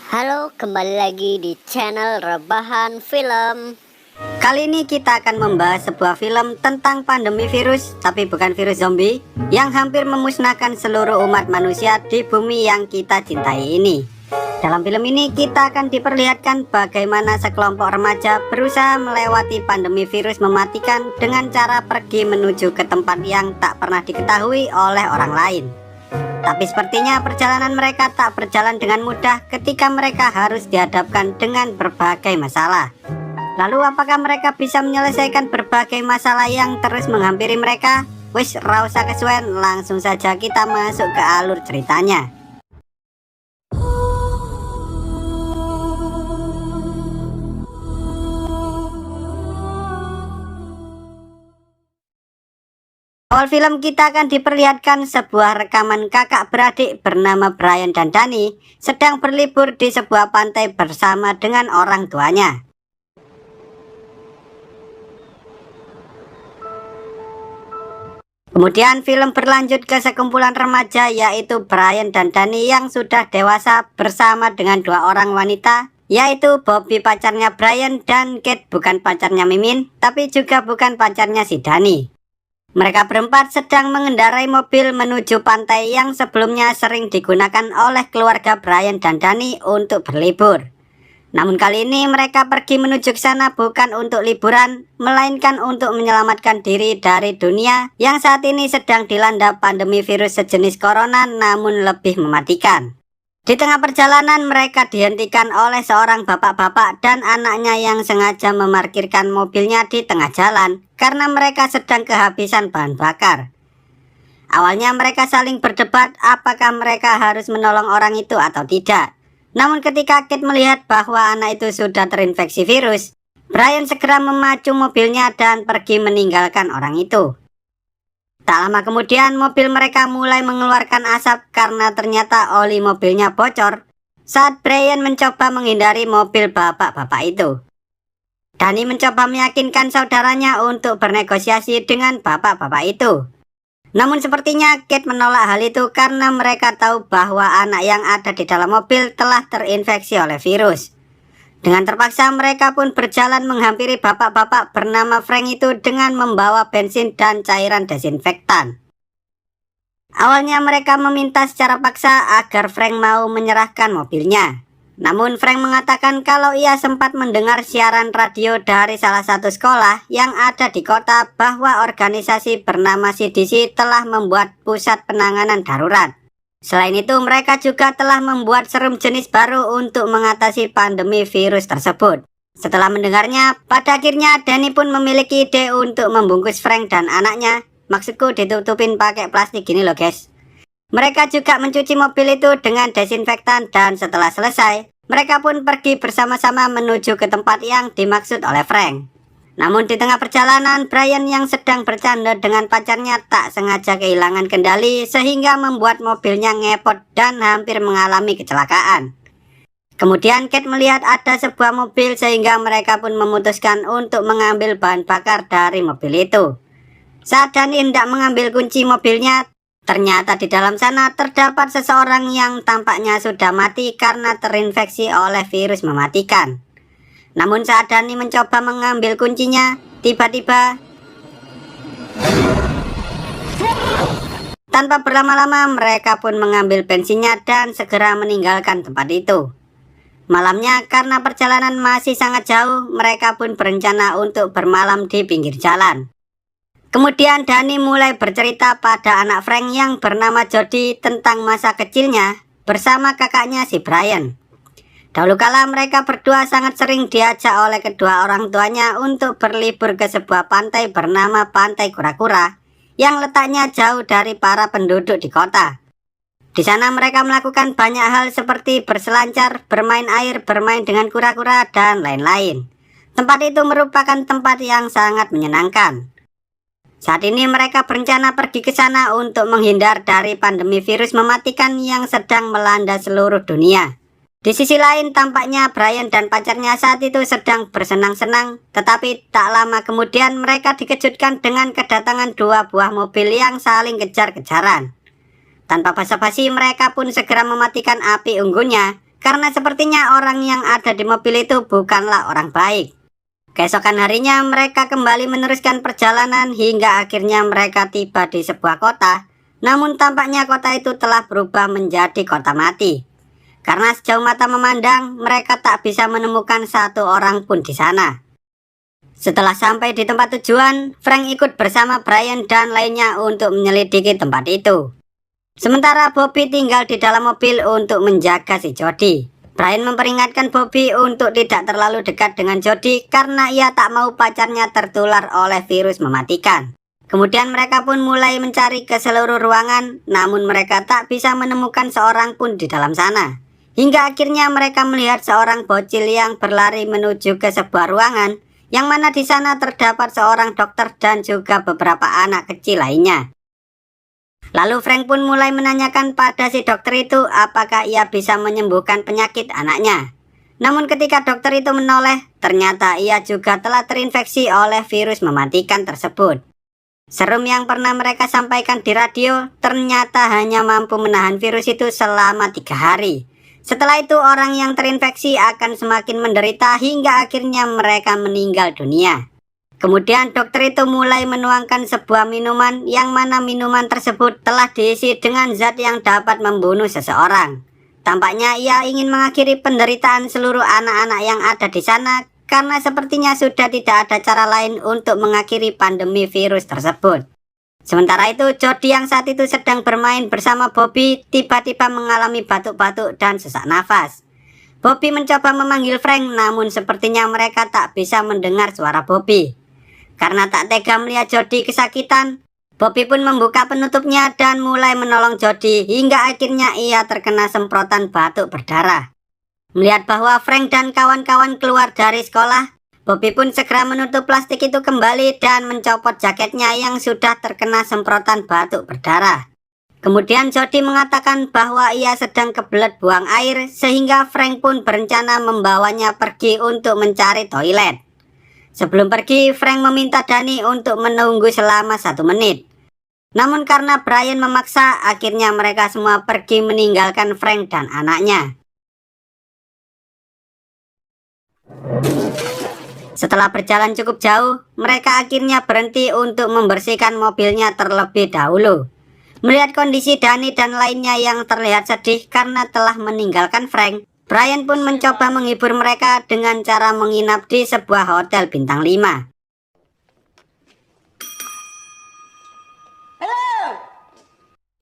Halo, kembali lagi di channel Rebahan Film. Kali ini kita akan membahas sebuah film tentang pandemi virus, tapi bukan virus zombie, yang hampir memusnahkan seluruh umat manusia di bumi yang kita cintai ini. Dalam film ini kita akan diperlihatkan bagaimana sekelompok remaja berusaha melewati pandemi virus mematikan dengan cara pergi menuju ke tempat yang tak pernah diketahui oleh orang lain. Tapi sepertinya perjalanan mereka tak berjalan dengan mudah ketika mereka harus dihadapkan dengan berbagai masalah. Lalu apakah mereka bisa menyelesaikan berbagai masalah yang terus menghampiri mereka? Wis, ra usah kesuwen, langsung saja kita masuk ke alur ceritanya. Awal film kita akan diperlihatkan sebuah rekaman kakak beradik bernama Brian dan Danny sedang berlibur di sebuah pantai bersama dengan orang tuanya. Kemudian film berlanjut ke sekumpulan remaja, yaitu Brian dan Danny yang sudah dewasa bersama dengan dua orang wanita, yaitu Bobby pacarnya Brian dan Kate bukan pacarnya Mimin, tapi juga bukan pacarnya si Danny. Mereka berempat sedang mengendarai mobil menuju pantai yang sebelumnya sering digunakan oleh keluarga Brian dan Danny untuk berlibur. Namun kali ini mereka pergi menuju ke sana bukan untuk liburan, melainkan untuk menyelamatkan diri dari dunia yang saat ini sedang dilanda pandemi virus sejenis corona namun lebih mematikan. Di tengah perjalanan mereka dihentikan oleh seorang bapak-bapak dan anaknya yang sengaja memarkirkan mobilnya di tengah jalan karena mereka sedang kehabisan bahan bakar. Awalnya mereka saling berdebat apakah mereka harus menolong orang itu atau tidak. Namun ketika Kate melihat bahwa anak itu sudah terinfeksi virus, Brian segera memacu mobilnya dan pergi meninggalkan orang itu. Tak lama kemudian mobil mereka mulai mengeluarkan asap karena ternyata oli mobilnya bocor saat Brian mencoba menghindari mobil bapak-bapak itu. Danny mencoba meyakinkan saudaranya untuk bernegosiasi dengan bapak-bapak itu. Namun sepertinya Kate menolak hal itu karena mereka tahu bahwa anak yang ada di dalam mobil telah terinfeksi oleh virus. Dengan terpaksa mereka pun berjalan menghampiri bapak-bapak bernama Frank itu dengan membawa bensin dan cairan desinfektan. Awalnya mereka meminta secara paksa agar Frank mau menyerahkan mobilnya. Namun Frank mengatakan kalau ia sempat mendengar siaran radio dari salah satu sekolah yang ada di kota bahwa organisasi bernama CDC telah membuat pusat penanganan darurat. Selain itu mereka juga telah membuat serum jenis baru untuk mengatasi pandemi virus tersebut. Setelah mendengarnya, pada akhirnya Danny pun memiliki ide untuk membungkus Frank dan anaknya. Maksudku ditutupin pakai plastik gini loh guys. Mereka juga mencuci mobil itu dengan desinfektan dan setelah selesai, mereka pun pergi bersama-sama menuju ke tempat yang dimaksud oleh Frank. Namun di tengah perjalanan, Brian yang sedang bercanda dengan pacarnya tak sengaja kehilangan kendali sehingga membuat mobilnya ngepot dan hampir mengalami kecelakaan. Kemudian Kate melihat ada sebuah mobil sehingga mereka pun memutuskan untuk mengambil bahan bakar dari mobil itu. Saat Danny hendak mengambil kunci mobilnya, ternyata di dalam sana terdapat seseorang yang tampaknya sudah mati karena terinfeksi oleh virus mematikan. Namun saat Danny mencoba mengambil kuncinya, tiba-tiba tanpa berlama-lama mereka pun mengambil bensinnya dan segera meninggalkan tempat itu. Malamnya karena perjalanan masih sangat jauh, mereka pun berencana untuk bermalam di pinggir jalan. Kemudian Danny mulai bercerita pada anak Frank yang bernama Jody tentang masa kecilnya bersama kakaknya si Brian. Dahulu kala mereka berdua sangat sering diajak oleh kedua orang tuanya untuk berlibur ke sebuah pantai bernama Pantai Kura-Kura yang letaknya jauh dari para penduduk di kota. Di sana mereka melakukan banyak hal seperti berselancar, bermain air, bermain dengan kura-kura, dan lain-lain. Tempat itu merupakan tempat yang sangat menyenangkan. Saat ini mereka berencana pergi ke sana untuk menghindar dari pandemi virus mematikan yang sedang melanda seluruh dunia. Di sisi lain tampaknya Brian dan pacarnya saat itu sedang bersenang-senang, tetapi tak lama kemudian mereka dikejutkan dengan kedatangan dua buah mobil yang saling kejar-kejaran. Tanpa basa-basi mereka pun segera mematikan api unggunnya karena sepertinya orang yang ada di mobil itu bukanlah orang baik. Keesokan harinya mereka kembali meneruskan perjalanan hingga akhirnya mereka tiba di sebuah kota. Namun tampaknya kota itu telah berubah menjadi kota mati. Karena sejauh mata memandang, mereka tak bisa menemukan satu orang pun di sana. Setelah sampai di tempat tujuan, Frank ikut bersama Brian dan lainnya untuk menyelidiki tempat itu. Sementara Bobby tinggal di dalam mobil untuk menjaga si Jody. Brian memperingatkan Bobby untuk tidak terlalu dekat dengan Jody karena ia tak mau pacarnya tertular oleh virus mematikan. Kemudian mereka pun mulai mencari ke seluruh ruangan, namun mereka tak bisa menemukan seorang pun di dalam sana. Hingga akhirnya mereka melihat seorang bocil yang berlari menuju ke sebuah ruangan, yang mana di sana terdapat seorang dokter dan juga beberapa anak kecil lainnya. Lalu Frank pun mulai menanyakan pada si dokter itu apakah ia bisa menyembuhkan penyakit anaknya. Namun ketika dokter itu menoleh, ternyata ia juga telah terinfeksi oleh virus mematikan tersebut. Serum yang pernah mereka sampaikan di radio ternyata hanya mampu menahan virus itu selama 3 hari. Setelah itu orang yang terinfeksi akan semakin menderita hingga akhirnya mereka meninggal dunia. Kemudian dokter itu mulai menuangkan sebuah minuman yang mana minuman tersebut telah diisi dengan zat yang dapat membunuh seseorang. Tampaknya ia ingin mengakhiri penderitaan seluruh anak-anak yang ada di sana karena sepertinya sudah tidak ada cara lain untuk mengakhiri pandemi virus tersebut. Sementara itu Jody yang saat itu sedang bermain bersama Bobby tiba-tiba mengalami batuk-batuk dan sesak nafas. Bobby mencoba memanggil Frank namun sepertinya mereka tak bisa mendengar suara Bobby. Karena tak tega melihat Jody kesakitan, Bobby pun membuka penutupnya dan mulai menolong Jody hingga akhirnya ia terkena semprotan batuk berdarah. Melihat bahwa Frank dan kawan-kawan keluar dari sekolah, Bobby pun segera menutup plastik itu kembali dan mencopot jaketnya yang sudah terkena semprotan batuk berdarah. Kemudian Jody mengatakan bahwa ia sedang kebelet buang air sehingga Frank pun berencana membawanya pergi untuk mencari toilet. Sebelum pergi, Frank meminta Danny untuk menunggu selama 1 menit. Namun karena Brian memaksa, akhirnya mereka semua pergi meninggalkan Frank dan anaknya. Setelah berjalan cukup jauh, mereka akhirnya berhenti untuk membersihkan mobilnya terlebih dahulu. Melihat kondisi Danny dan lainnya yang terlihat sedih karena telah meninggalkan Frank, Brian pun mencoba menghibur mereka dengan cara menginap di sebuah hotel bintang 5.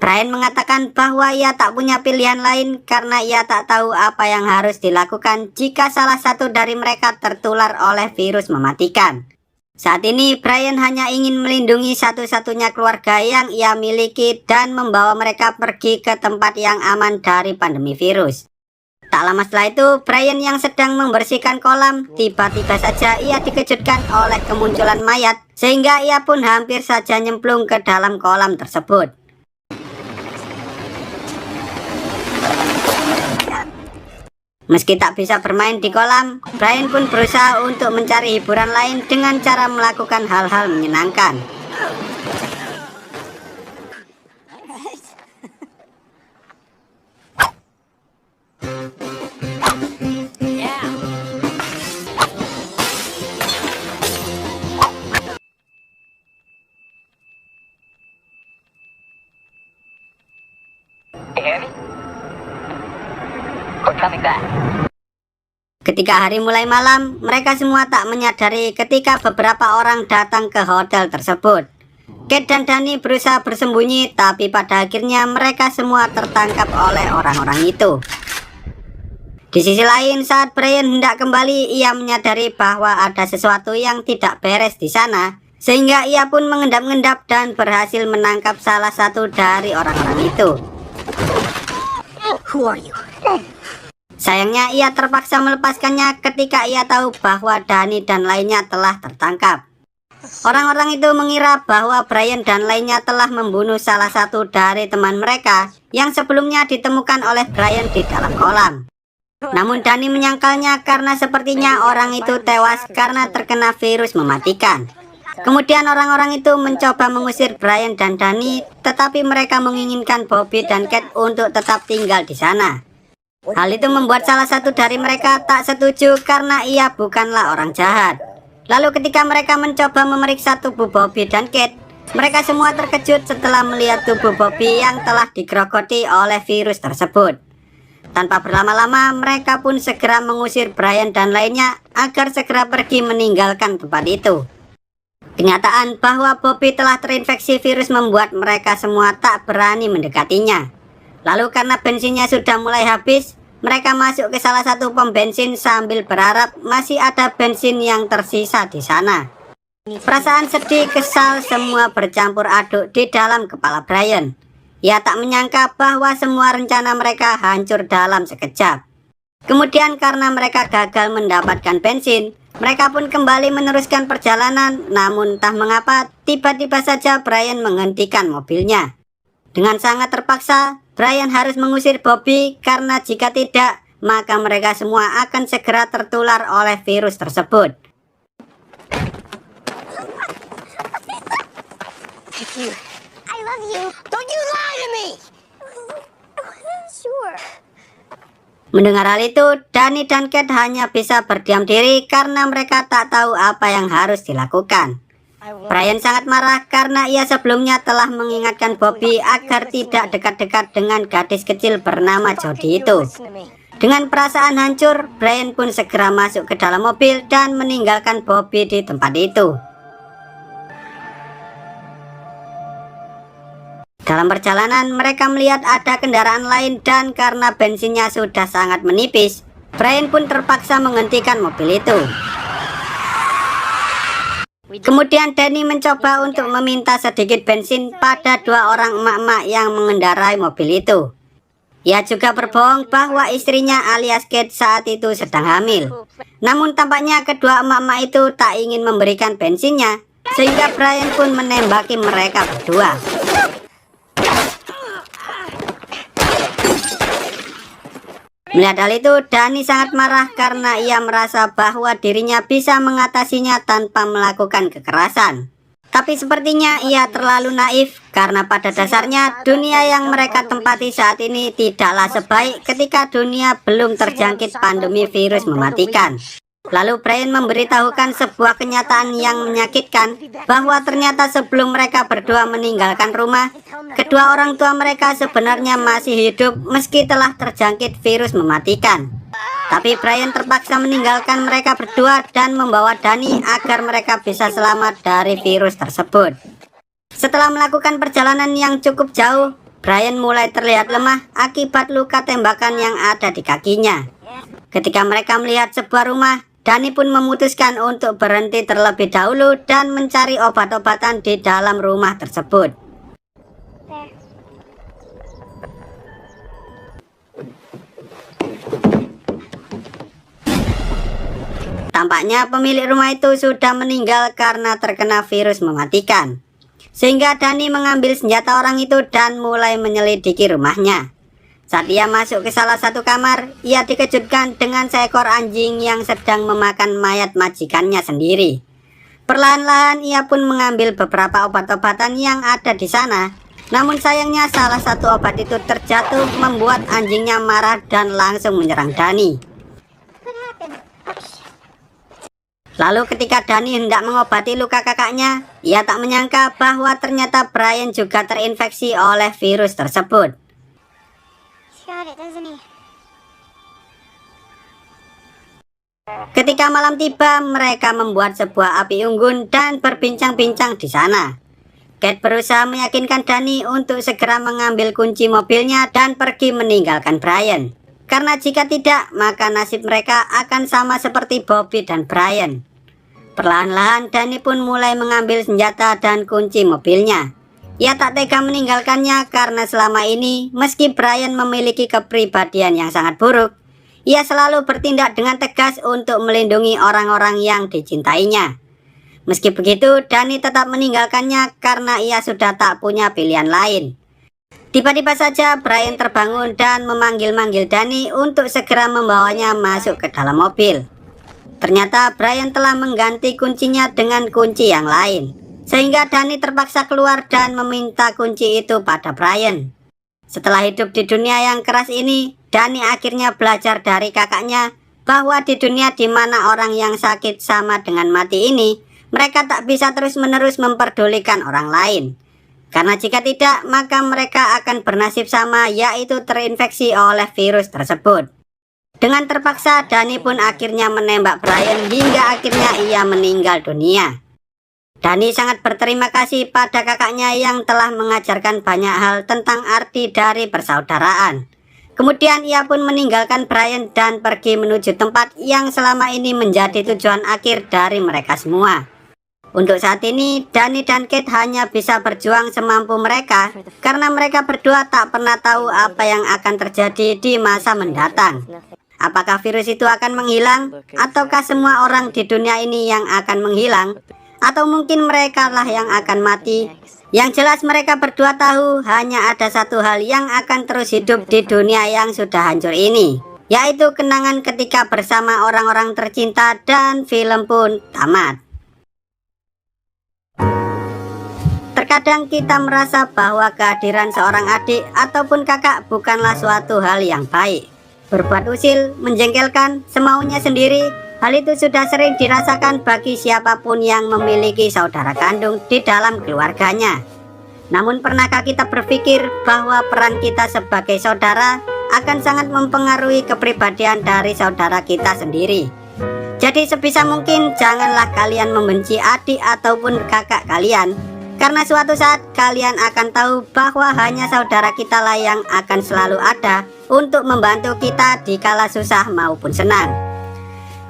Brian mengatakan bahwa ia tak punya pilihan lain karena ia tak tahu apa yang harus dilakukan jika salah satu dari mereka tertular oleh virus mematikan. Saat ini Brian hanya ingin melindungi satu-satunya keluarga yang ia miliki dan membawa mereka pergi ke tempat yang aman dari pandemi virus. Tak lama setelah itu, Brian yang sedang membersihkan kolam, tiba-tiba saja ia dikejutkan oleh kemunculan mayat, sehingga ia pun hampir saja nyemplung ke dalam kolam tersebut. Meski tak bisa bermain di kolam, Brian pun berusaha untuk mencari hiburan lain dengan cara melakukan hal-hal menyenangkan. Ketika hari mulai malam, mereka semua tak menyadari ketika beberapa orang datang ke hotel tersebut. Kate dan Danny berusaha bersembunyi, tapi pada akhirnya mereka semua tertangkap oleh orang-orang itu. Di sisi lain, saat Brian hendak kembali, ia menyadari bahwa ada sesuatu yang tidak beres di sana, sehingga ia pun mengendap-endap dan berhasil menangkap salah satu dari orang-orang itu. Who are you? Sayangnya ia terpaksa melepaskannya ketika ia tahu bahwa Danny dan lainnya telah tertangkap. Orang-orang itu mengira bahwa Brian dan lainnya telah membunuh salah satu dari teman mereka yang sebelumnya ditemukan oleh Brian di dalam kolam. Namun Danny menyangkalnya karena sepertinya orang itu tewas karena terkena virus mematikan. Kemudian orang-orang itu mencoba mengusir Brian dan Danny, tetapi mereka menginginkan Bobby dan Kate untuk tetap tinggal di sana. Hal itu membuat salah satu dari mereka tak setuju karena ia bukanlah orang jahat. Lalu ketika mereka mencoba memeriksa tubuh Bobby dan Kate, mereka semua terkejut setelah melihat tubuh Bobby yang telah digerogoti oleh virus tersebut. Tanpa berlama-lama, mereka pun segera mengusir Brian dan lainnya agar segera pergi meninggalkan tempat itu. Kenyataan bahwa Bobby telah terinfeksi virus membuat mereka semua tak berani mendekatinya. Lalu karena bensinnya sudah mulai habis, mereka masuk ke salah satu pom bensin sambil berharap masih ada bensin yang tersisa di sana. Perasaan sedih, kesal, semua bercampur aduk di dalam kepala Brian. Ia tak menyangka bahwa semua rencana mereka hancur dalam sekejap. Kemudian karena mereka gagal mendapatkan bensin, mereka pun kembali meneruskan perjalanan. Namun entah mengapa, tiba-tiba saja Brian menghentikan mobilnya. Dengan sangat terpaksa, Brian harus mengusir Bobby karena jika tidak, maka mereka semua akan segera tertular oleh virus tersebut. I love you. Don't you lie to me. Sure. Mendengar hal itu, Danny dan Kate hanya bisa berdiam diri karena mereka tak tahu apa yang harus dilakukan. Brian sangat marah karena ia sebelumnya telah mengingatkan Bobby agar tidak dekat-dekat dengan gadis kecil bernama Jody itu. Dengan perasaan hancur, Brian pun segera masuk ke dalam mobil dan meninggalkan Bobby di tempat itu. Dalam perjalanan, mereka melihat ada kendaraan lain dan karena bensinnya sudah sangat menipis, Brian pun terpaksa menghentikan mobil itu. Kemudian Danny mencoba untuk meminta sedikit bensin pada dua orang emak-emak yang mengendarai mobil itu. Ia juga berbohong bahwa istrinya alias Kate saat itu sedang hamil. Namun tampaknya kedua emak-emak itu tak ingin memberikan bensinnya, sehingga Brian pun menembaki mereka berdua. Melihat hal itu, Danny sangat marah karena ia merasa bahwa dirinya bisa mengatasinya tanpa melakukan kekerasan. Tapi sepertinya ia terlalu naif karena pada dasarnya dunia yang mereka tempati saat ini tidaklah sebaik ketika dunia belum terjangkit pandemi virus mematikan. Lalu Brian memberitahukan sebuah kenyataan yang menyakitkan bahwa ternyata sebelum mereka berdua meninggalkan rumah, kedua orang tua mereka sebenarnya masih hidup meski telah terjangkit virus mematikan. Tapi Brian terpaksa meninggalkan mereka berdua dan membawa Danny agar mereka bisa selamat dari virus tersebut. Setelah melakukan perjalanan yang cukup jauh, Brian mulai terlihat lemah akibat luka tembakan yang ada di kakinya. Ketika mereka melihat sebuah rumah, Danny pun memutuskan untuk berhenti terlebih dahulu dan mencari obat-obatan di dalam rumah tersebut. Tampaknya pemilik rumah itu sudah meninggal karena terkena virus mematikan. Sehingga Danny mengambil senjata orang itu dan mulai menyelidiki rumahnya. Saat ia masuk ke salah satu kamar, ia dikejutkan dengan seekor anjing yang sedang memakan mayat majikannya sendiri. Perlahan-lahan ia pun mengambil beberapa obat-obatan yang ada di sana. Namun sayangnya salah satu obat itu terjatuh membuat anjingnya marah dan langsung menyerang Danny. Lalu ketika Danny hendak mengobati luka kakaknya, ia tak menyangka bahwa ternyata Brian juga terinfeksi oleh virus tersebut. Ketika malam tiba, mereka membuat sebuah api unggun dan berbincang-bincang di sana. Kate berusaha meyakinkan Danny untuk segera mengambil kunci mobilnya dan pergi meninggalkan Brian. Karena jika tidak, maka nasib mereka akan sama seperti Bobby dan Brian. Perlahan-lahan Danny pun mulai mengambil senjata dan kunci mobilnya. Ia tak tega meninggalkannya karena selama ini, meski Brian memiliki kepribadian yang sangat buruk, ia selalu bertindak dengan tegas untuk melindungi orang-orang yang dicintainya. Meski begitu, Danny tetap meninggalkannya karena ia sudah tak punya pilihan lain. Tiba-tiba saja Brian terbangun dan memanggil-manggil Danny untuk segera membawanya masuk ke dalam mobil. Ternyata Brian telah mengganti kuncinya dengan kunci yang lain. Sehingga Danny terpaksa keluar dan meminta kunci itu pada Brian. Setelah hidup di dunia yang keras ini, Dani akhirnya belajar dari kakaknya bahwa di dunia di mana orang yang sakit sama dengan mati ini, mereka tak bisa terus-menerus memperdulikan orang lain. Karena jika tidak, maka mereka akan bernasib sama, yaitu terinfeksi oleh virus tersebut. Dengan terpaksa, Dani pun akhirnya menembak Brian hingga akhirnya ia meninggal dunia. Dani sangat berterima kasih pada kakaknya yang telah mengajarkan banyak hal tentang arti dari persaudaraan. Kemudian ia pun meninggalkan Brian dan pergi menuju tempat yang selama ini menjadi tujuan akhir dari mereka semua. Untuk saat ini, Dani dan Kate hanya bisa berjuang semampu mereka karena mereka berdua tak pernah tahu apa yang akan terjadi di masa mendatang. Apakah virus itu akan menghilang, ataukah semua orang di dunia ini yang akan menghilang, atau mungkin mereka lah yang akan mati. Yang jelas mereka berdua tahu hanya ada satu hal yang akan terus hidup di dunia yang sudah hancur ini, yaitu kenangan ketika bersama orang-orang tercinta, dan film pun tamat. Terkadang kita merasa bahwa kehadiran seorang adik ataupun kakak bukanlah suatu hal yang baik. Berbuat usil, menjengkelkan, semaunya sendiri, hal itu sudah sering dirasakan bagi siapapun yang memiliki saudara kandung di dalam keluarganya. Namun pernahkah kita berpikir bahwa peran kita sebagai saudara akan sangat mempengaruhi kepribadian dari saudara kita sendiri? Jadi sebisa mungkin janganlah kalian membenci adik ataupun kakak kalian, karena suatu saat kalian akan tahu bahwa hanya saudara kita lah yang akan selalu ada untuk membantu kita di kala susah maupun senang.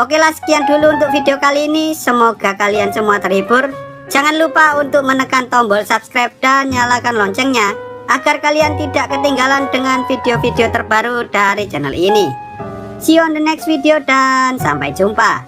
Oke lah, sekian dulu untuk video kali ini. Semoga kalian semua terhibur. Jangan lupa untuk menekan tombol subscribe dan nyalakan loncengnya agar kalian tidak ketinggalan dengan video-video terbaru dari channel ini. See you on the next video dan sampai jumpa.